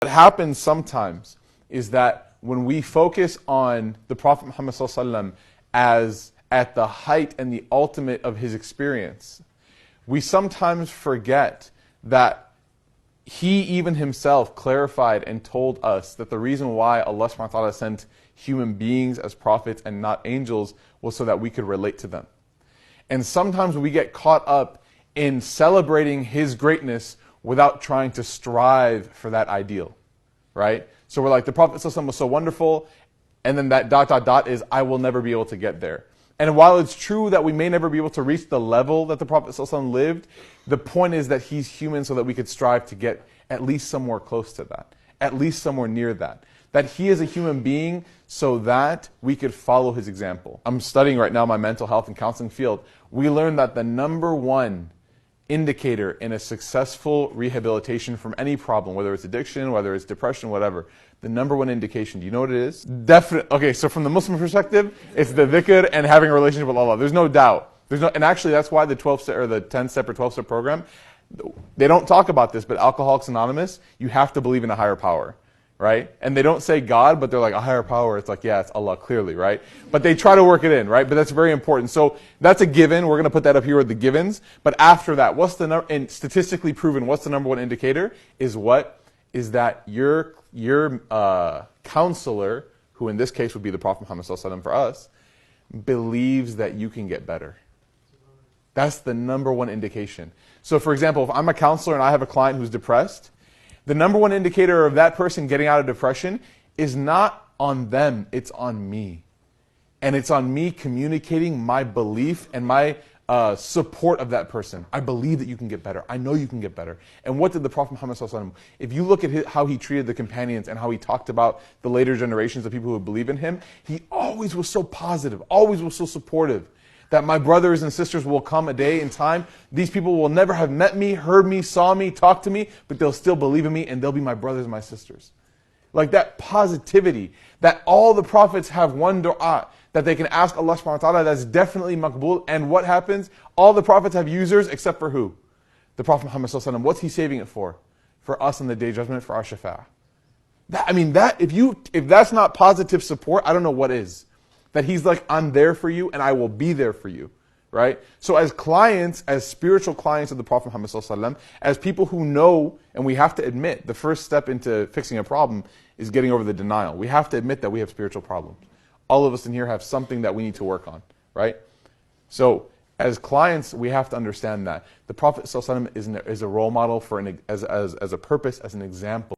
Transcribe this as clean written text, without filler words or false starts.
What happens sometimes is that when we focus on the Prophet Muhammad ﷺ as at the height and the ultimate of his experience, we sometimes forget that he even himself clarified and told us that the reason why Allah subhanahu wa ta'ala sent human beings as prophets and not angels was so that we could relate to them. And sometimes we get caught up in celebrating his greatness without trying to strive for that ideal, right? So we're like, the Prophet ﷺ was so wonderful, and then that ... is, I will never be able to get there. And while it's true that we may never be able to reach the level that the Prophet ﷺ lived, the point is that he's human so that we could strive to get at least somewhere close to that, at least somewhere near that. That he is a human being so that we could follow his example. I'm studying right now my mental health and counseling field. We learned that the #1 indicator in a successful rehabilitation from any problem, whether it's addiction, whether it's depression, whatever, the #1 indication, do you know what it is? Definitely. Okay, so from the Muslim perspective, it's the dhikr and having a relationship with Allah. There's no doubt. And actually that's why the 12-step or the 10-step or 12-step program, they don't talk about this, but Alcoholics Anonymous, you have to believe in a higher power, right? And they don't say God, but they're like, a higher power. It's like, yeah, it's Allah, clearly, right? But they try to work it in, right? But that's very important. So that's a given. We're going to put that up here with the givens. But after that, what's the and statistically proven, what's the #1 indicator? Is what? Is that your counselor, who in this case would be the Prophet Muhammad ﷺ for us, believes that you can get better. That's the #1 indication. So for example, if I'm a counselor and I have a client who's depressed, the #1 indicator of that person getting out of depression is not on them, it's on me. And it's on me communicating my belief and my support of that person. I believe that you can get better. I know you can get better. And what did the Prophet Muhammad ﷺ, if you look at how he treated the companions and how he talked about the later generations of people who believe in him, he always was so positive, always was so supportive. That my brothers and sisters will come a day in time, these people will never have met me, heard me, saw me, talked to me, but they'll still believe in me and they'll be my brothers and my sisters. Like that positivity, that all the prophets have one dua, that they can ask Allah subhanahu wa ta'ala, that's definitely maqbool. And what happens? All the prophets have users except for who? The Prophet Muhammad sallallahu alaihi wasallam. What's he saving it for? For us on the Day of Judgment, for our shafa'ah. If that's not positive support, I don't know what is. That he's like, I'm there for you and I will be there for you, right? So as clients, as spiritual clients of the Prophet Muhammad ﷺ, as people who know, and we have to admit, the first step into fixing a problem is getting over the denial. We have to admit that we have spiritual problems. All of us in here have something that we need to work on, right? So as clients, we have to understand that the Prophet ﷺ is a role model for as a purpose, as an example.